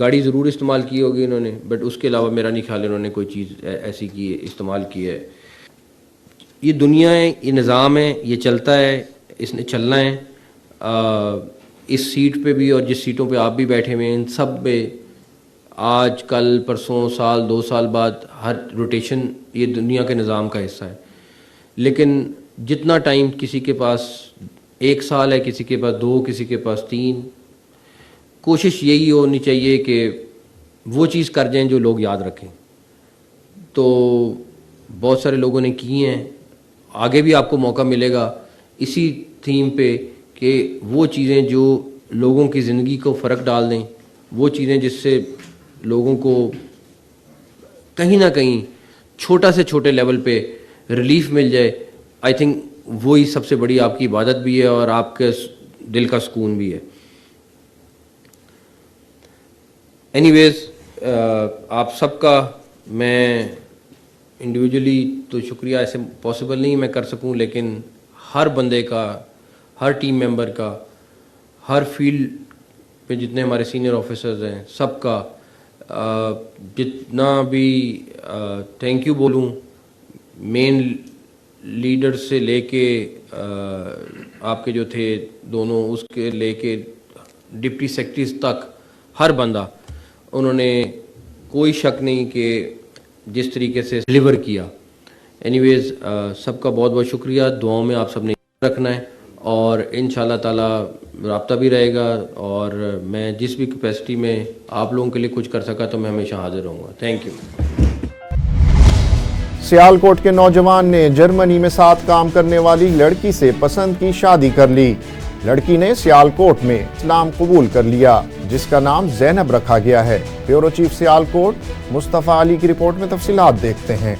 گاڑی ضرور استعمال کی ہوگی انہوں نے، بٹ اس کے علاوہ میرا نہیں خیال انہوں نے کوئی چیز ایسی کی ہے، استعمال کی ہے. یہ دنیا ہے، یہ نظام ہے، یہ چلتا ہے، اس نے چلنا ہے. اس سیٹ پہ بھی اور جس سیٹوں پہ آپ بھی بیٹھے ہوئے ہیں ان سب پہ آج کل پرسوں سال 2 سال بعد ہر روٹیشن یہ دنیا کے نظام کا حصہ ہے. لیکن جتنا ٹائم کسی کے پاس 1 سال ہے، کسی کے پاس 2، کسی کے پاس 3، کوشش یہی ہونی چاہیے کہ وہ چیز کر جائیں جو لوگ یاد رکھیں. تو بہت سارے لوگوں نے کی ہیں، آگے بھی آپ کو موقع ملے گا اسی تھیم پہ کہ وہ چیزیں جو لوگوں کی زندگی کو فرق ڈال دیں، وہ چیزیں جس سے لوگوں کو کہیں نہ کہیں چھوٹا سے چھوٹے لیول پہ ریلیف مل جائے. آئی تھنک وہی سب سے بڑی آپ کی عبادت بھی ہے اور آپ کے دل کا سکون بھی ہے. اینی ویز آپ سب کا میں انڈیویجولی تو شکریہ ایسے پاسبل نہیں میں کر سکوں، لیکن ہر بندے کا، ہر ٹیم ممبر کا، ہر فیلڈ پہ جتنے ہمارے سینئر آفیسرز ہیں سب کا جتنا بھی تھینک یو بولوں، مین لیڈر سے لے کے آپ کے جو تھے دونوں، اس کے لے کے ڈپٹی سیکرٹریز تک، ہر بندہ انہوں نے کوئی شک نہیں کہ جس طریقے سے ڈلیور کیا. اینی ویز سب کا بہت بہت شکریہ. دعاؤں میں آپ سب نے رکھنا ہے اور ان شاء اللہ تعالی رابطہ بھی رہے گا، اور میں جس بھی کیپیسٹی میں آپ لوگوں کے لیے کچھ کر سکا تو میں ہمیشہ حاضر رہوں گا. Thank you. سیالکوٹ کے نوجوان نے جرمنی میں ساتھ کام کرنے والی لڑکی سے پسند کی شادی کر لی. لڑکی نے سیالکوٹ میں اسلام قبول کر لیا جس کا نام زینب رکھا گیا ہے. بیورو چیف سیالکوٹ مصطفیٰ علی کی رپورٹ میں تفصیلات دیکھتے ہیں.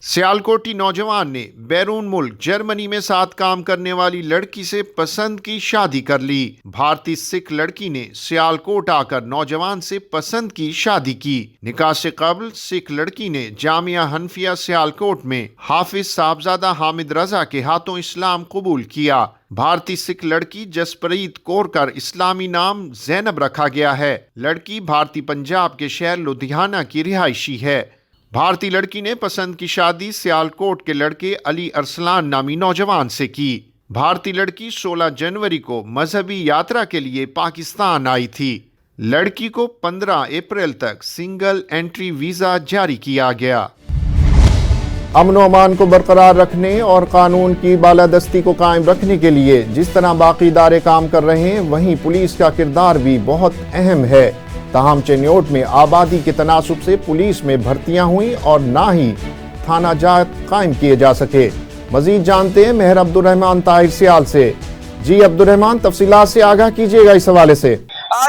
سیالکوٹی نوجوان نے بیرون ملک جرمنی میں ساتھ کام کرنے والی لڑکی سے پسند کی شادی کر لی. بھارتی سکھ لڑکی نے سیالکوٹ آ کر نوجوان سے پسند کی شادی کی. نکاح سے قبل سکھ لڑکی نے جامعہ حنفیہ سیالکوٹ میں حافظ صاحبزادہ حامد رضا کے ہاتھوں اسلام قبول کیا. بھارتی سکھ لڑکی جسپریت کور کر اسلامی نام زینب رکھا گیا ہے. لڑکی بھارتی پنجاب کے شہر لدھیانہ کی رہائشی ہے. بھارتی لڑکی نے پسند کی شادی سیالکوٹ کے لڑکے علی ارسلان نامی نوجوان سے کی. بھارتی لڑکی 16 جنوری کو مذہبی یاترا کے لیے پاکستان آئی تھی. لڑکی کو 15 اپریل تک سنگل انٹری ویزا جاری کیا گیا. امن و امان کو برقرار رکھنے اور قانون کی بالادستی کو قائم رکھنے کے لیے جس طرح باقی ادارے کام کر رہے ہیں وہیں پولیس کا کردار بھی بہت اہم ہے. تاہم چنیوٹ میں آبادی کے تناسب سے پولیس میں بھرتیاں ہوئیں اور نہ ہی تھانہ جات قائم کیے جا سکے. مزید جانتے ہیں مہر عبد الرحمان طاہر سیال سے. جی عبد الرحمان، تفصیلات سے آگاہ کیجیے گا اس حوالے سے.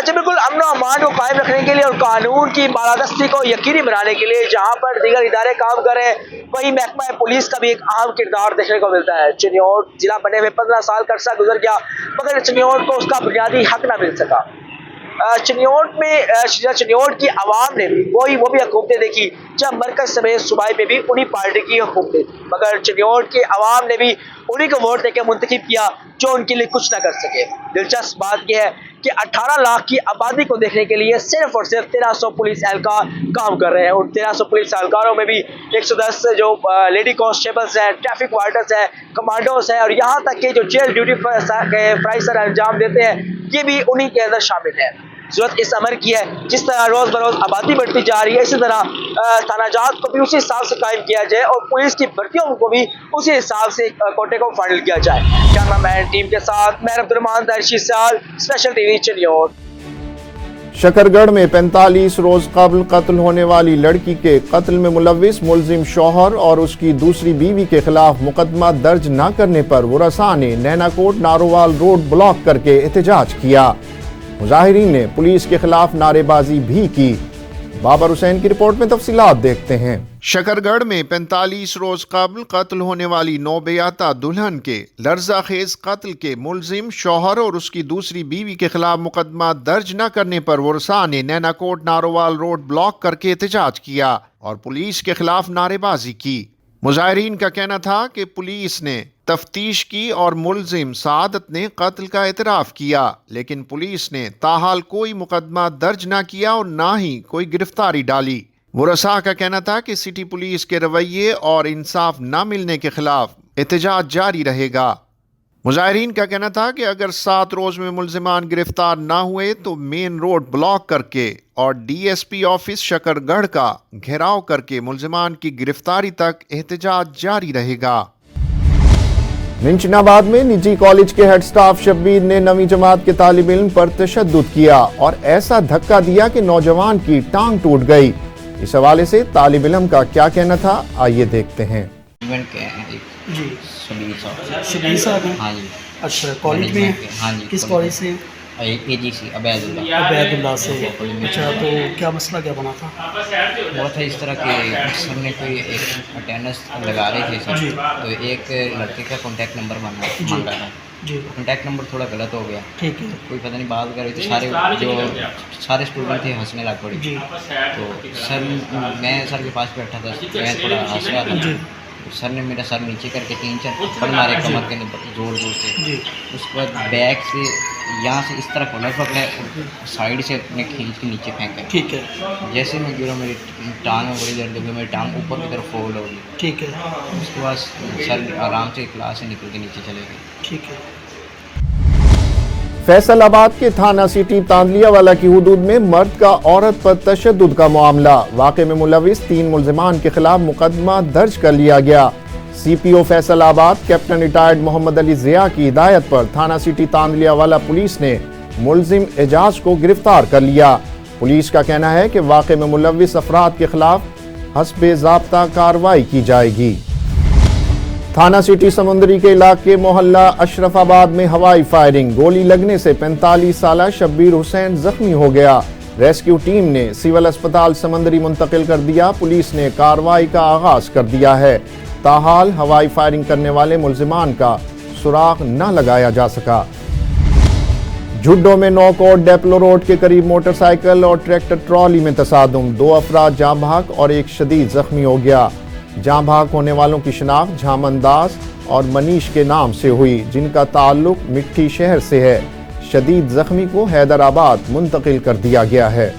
جی بالکل، امن و امان کو قائم رکھنے کے لیے اور قانون کی بالادستی کو یقینی بنانے کے لیے جہاں پر دیگر ادارے کام کر رہے ہیں وہیں محکمہ پولیس کا بھی ایک اہم کردار دیکھنے کو ملتا ہے. چنیوٹ ضلع بنے ہوئے 15 سال کا عرصہ گزر گیا مگر چنیوٹ کو اس کا بنیادی حق نہ مل سکا. چنیوٹ کی عوام نے بھی وہ بھی حکومتیں دیکھی جب مرکز سمیت صوبائی میں بھی انہی پارٹی کی حکومتیں تھی، مگر چنیوٹ کی عوام نے بھی انہی کو ووٹ دے کے منتخب کیا جو ان کے لیے کچھ نہ کر سکے. دلچسپ بات یہ ہے کہ 18 لاکھ کی آبادی کو دیکھنے کے لیے صرف اور صرف 1300 پولیس اہلکار کام کر رہے ہیں. ان 1300 پولیس اہلکاروں میں بھی 110 جو لیڈی کانسٹیبلز ہیں، ٹریفک وارڈرز ہیں، کمانڈوز ہیں اور یہاں تک کہ جو جیل ڈیوٹی فرائض انجام دیتے ہیں یہ بھی انہی کے اندر شامل ہے. ضرورت اس امر کی ہے جس طرح روز بروز آبادی بڑھتی جا رہی ہے اسی طرح تھانہ جات کو بھی اسی حساب سے قائم کیا جائے اور پولیس کی بھرتیوں کو بھی اسی حساب سے کوٹے کو فائنل کیا جائے. کیمرہ مین ٹیم کے ساتھ مہر عبد الرحمان طاہر سیال، اسپیشل ٹی وی چنیوٹ. شکرگڑھ میں 45 روز قبل قتل ہونے والی لڑکی کے قتل میں ملوث ملزم شوہر اور اس کی دوسری بیوی کے خلاف مقدمہ درج نہ کرنے پر ورثاء نے نینا کوٹ نارووال روڈ بلاک کر کے احتجاج کیا. مظاہرین نے پولیس کے خلاف نعرے بازی بھی کی. بابر حسین کی رپورٹ میں تفصیلات دیکھتے ہیں. شکرگڑھ میں 45 روز قبل قتل ہونے والی نوبیاتہ دلہن کے لرزہ خیز قتل کے ملزم شوہر اور اس کی دوسری بیوی کے خلاف مقدمہ درج نہ کرنے پر ورثاء نے نینا کوٹ نارووال روڈ بلاک کر کے احتجاج کیا اور پولیس کے خلاف نعرے بازی کی. مظاہرین کا کہنا تھا کہ پولیس نے تفتیش کی اور ملزم سعادت نے قتل کا اعتراف کیا، لیکن پولیس نے تاحال کوئی مقدمہ درج نہ کیا اور نہ ہی کوئی گرفتاری ڈالی۔ ورثاء کا کہنا تھا کہ سٹی پولیس کے رویے اور انصاف نہ ملنے کے خلاف احتجاج جاری رہے گا۔ مظاہرین کا کہنا تھا کہ اگر 7 روز میں ملزمان گرفتار نہ ہوئے تو مین روڈ بلاک کر کے اور ڈی ایس پی آفس شکر گڑھ کا گھیراؤ کر کے ملزمان کی گرفتاری تک احتجاج جاری رہے گا۔ منچن آباد میں نجی کالج کے ہیڈ سٹاف شبیر نے 9ویں جماعت کے طالب علم پر تشدد کیا اور ایسا دھکا دیا کہ نوجوان کی ٹانگ ٹوٹ گئی۔ اس حوالے سے طالب علم کا کیا کہنا تھا، آئیے دیکھتے ہیں۔ جی شبیر صاحب شبیر صاحب ہیں؟ ہاں جی اچھا کالج میں ہیں؟ ہاں جی کس کالج سے؟ اے جی سی عبید اللہ۔ عبید اللہ سے۔ اچھا تو کیا مسئلہ کیا بنا تھا؟ ہوا تھا اس طرح کہ سر نے کوئی ایک اٹینڈنس لگا رہے تھے سر، تو ایک لڑکے کا کانٹیکٹ نمبر مانگ رہا تھا۔ جی کانٹیکٹ نمبر تھوڑا غلط ہو گیا، ٹھیک ہے کوئی پتہ نہیں بات کر رہے تھے، سارے اسٹوڈنٹ تھے، ہنسنے لگ پڑے۔ جی تو سر میں سر کے پاس بیٹھا تھا، میں تھوڑا ہنس رہا تھا، سر نے میرا سر نیچے کر کے 3-4 تھپڑ مارے کمر کے زور سے۔ جی اس کے بعد بیک سے یہاں سے اس طرح کالر پکڑا، سائڈ سے اپنے کھینچ کے نیچے پھینکا۔ ٹھیک ہے جیسے میں گرا میری ٹانگ میں بڑی درد ہو گئی، میری ٹانگ اوپر کی طرف فولڈ ہو گئی۔ ٹھیک ہے اس کے بعد سر آرام سے کلاس سے نکل کے نیچے چلے گئے۔ ٹھیک ہے۔ فیصل آباد کے تھانہ سٹی تاندلیہ والا کی حدود میں مرد کا عورت پر تشدد کا معاملہ، واقعے میں ملوث 3 ملزمان کے خلاف مقدمہ درج کر لیا گیا۔ سی پی او فیصل آباد کیپٹن ریٹائرڈ محمد علی ضیاء کی ہدایت پر تھانہ سٹی تاندلیہ والا پولیس نے ملزم اعجاز کو گرفتار کر لیا۔ پولیس کا کہنا ہے کہ واقعے میں ملوث افراد کے خلاف حسب ضابطہ کارروائی کی جائے گی۔ تھانہ سٹی سمندری کے علاقے محلہ اشرف آباد میں ہوائی فائرنگ، گولی لگنے سے 45 سالہ شبیر حسین زخمی ہو گیا۔ ریسکیو ٹیم نے سول اسپتال سمندری منتقل کر دیا۔ پولیس نے کارروائی کا آغاز کر دیا ہے۔ تاحال ہوائی فائرنگ کرنے والے ملزمان کا سراغ نہ لگایا جا سکا۔ جھڈو میں نوکوٹ ڈیپلو روڈ کے قریب موٹر سائیکل اور ٹریکٹر ٹرالی میں تصادم، 2 افراد جاں بحق اور 1 شدید زخمی ہو گیا۔ جاں بحق ہونے والوں کی شناخت جھامن داس اور منیش کے نام سے ہوئی، جن کا تعلق مٹھی شہر سے ہے۔ شدید زخمی کو حیدرآباد منتقل کر دیا گیا ہے۔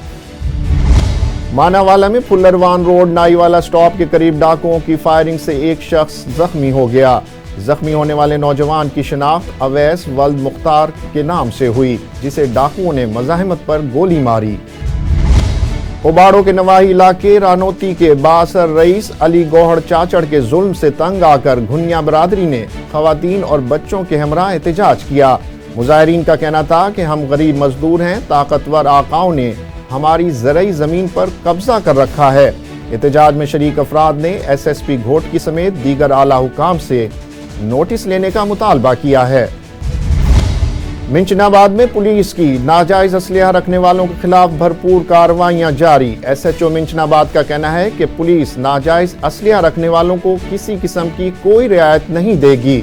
ماناوالا میں پھلروان روڈ نائی والا سٹاپ کے قریب ڈاکوؤں کی فائرنگ سے 1 شخص زخمی ہو گیا۔ زخمی ہونے والے نوجوان کی شناخت اویس ولد مختار کے نام سے ہوئی، جسے ڈاکوؤں نے مزاحمت پر گولی ماری۔ اوباڑوں کے نواحی علاقے رانوتی کے بااثر رئیس علی گوہر چاچڑ کے ظلم سے تنگ آ کر گھنیا برادری نے خواتین اور بچوں کے ہمراہ احتجاج کیا۔ مظاہرین کا کہنا تھا کہ ہم غریب مزدور ہیں، طاقتور آقاؤں نے ہماری زرعی زمین پر قبضہ کر رکھا ہے۔ احتجاج میں شریک افراد نے ایس ایس پی گھوٹکی سمیت دیگر اعلیٰ حکام سے نوٹس لینے کا مطالبہ کیا ہے۔ منچن آباد میں پولیس کی ناجائز اسلحہ رکھنے والوں کے خلاف بھرپور کارروائیاں جاری۔ ایس ایچ او منچن آباد کا کہنا ہے کہ پولیس ناجائز اسلحہ رکھنے والوں کو کسی قسم کی کوئی رعایت نہیں دے گی۔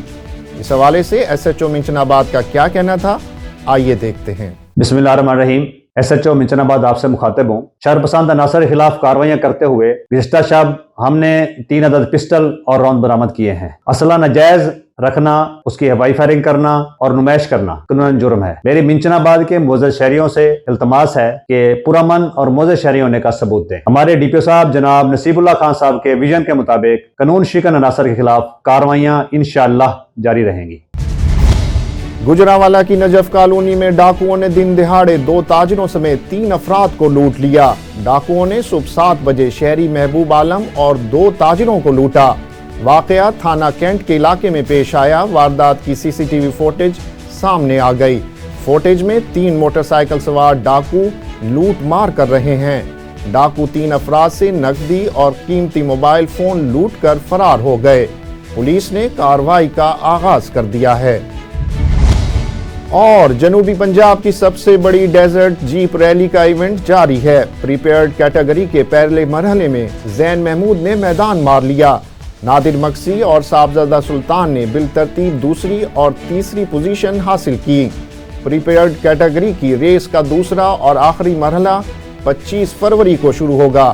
اس حوالے سے ایس ایچ او منچن آباد کا کیا کہنا تھا، آئیے دیکھتے ہیں۔ بسم اللہ الرحمن الرحیم۔ ایس ایچ او منچن آباد آپ سے مخاطب ہوں۔ شر پسند عناصر کے خلاف کارروائیاں کرتے ہوئے گزشتہ شب ہم نے 3 عدد پسٹل اور راؤنڈ برآمد کیے ہیں۔ اسلحہ ناجائز رکھنا، اس کی ہوائی فائرنگ کرنا اور نمائش کرنا قانوناً جرم ہے۔ میری منچن آباد کے معزز شہریوں سے التماس ہے کہ پرامن اور معزز شہری ہونے کا ثبوت دیں۔ ہمارے ڈی پی او صاحب جناب نصیب اللہ خان صاحب کے ویژن کے مطابق قانون شکن عناصر کے خلاف کارروائیاں انشاءاللہ جاری رہیں گی۔ گجرانوالہ کی نجف کالونی میں ڈاکوؤں نے دن دہاڑے 2 تاجروں سمیت 3 افراد کو لوٹ لیا۔ ڈاکوؤں نے صبح 7 بجے شہری محبوب عالم اور 2 تاجروں کو لوٹا۔ واقعہ تھانہ کینٹ کے علاقے میں پیش آیا۔ واردات کی سی سی ٹی وی فوٹیج سامنے آ گئی۔ فوٹیج میں 3 موٹر سائیکل سوار ڈاکو لوٹ مار کر رہے ہیں۔ ڈاکو 3 افراد سے نقدی اور قیمتی موبائل فون لوٹ کر فرار ہو گئے۔ پولیس نے کارروائی کا آغاز کر دیا ہے۔ اور جنوبی پنجاب کی سب سے بڑی ڈیزرٹ جیپ ریلی کا ایونٹ جاری ہے۔ پریپیئرڈ کیٹیگری کے پہلے مرحلے میں زین محمود نے میدان مار لیا۔ نادر مکسی اور صاحبزادہ سلطان نے بالترتیب دوسری اور تیسری پوزیشن حاصل کی۔ پریپیئرڈ کیٹیگری کی ریس کا دوسرا اور آخری مرحلہ 25 فروری کو شروع ہوگا۔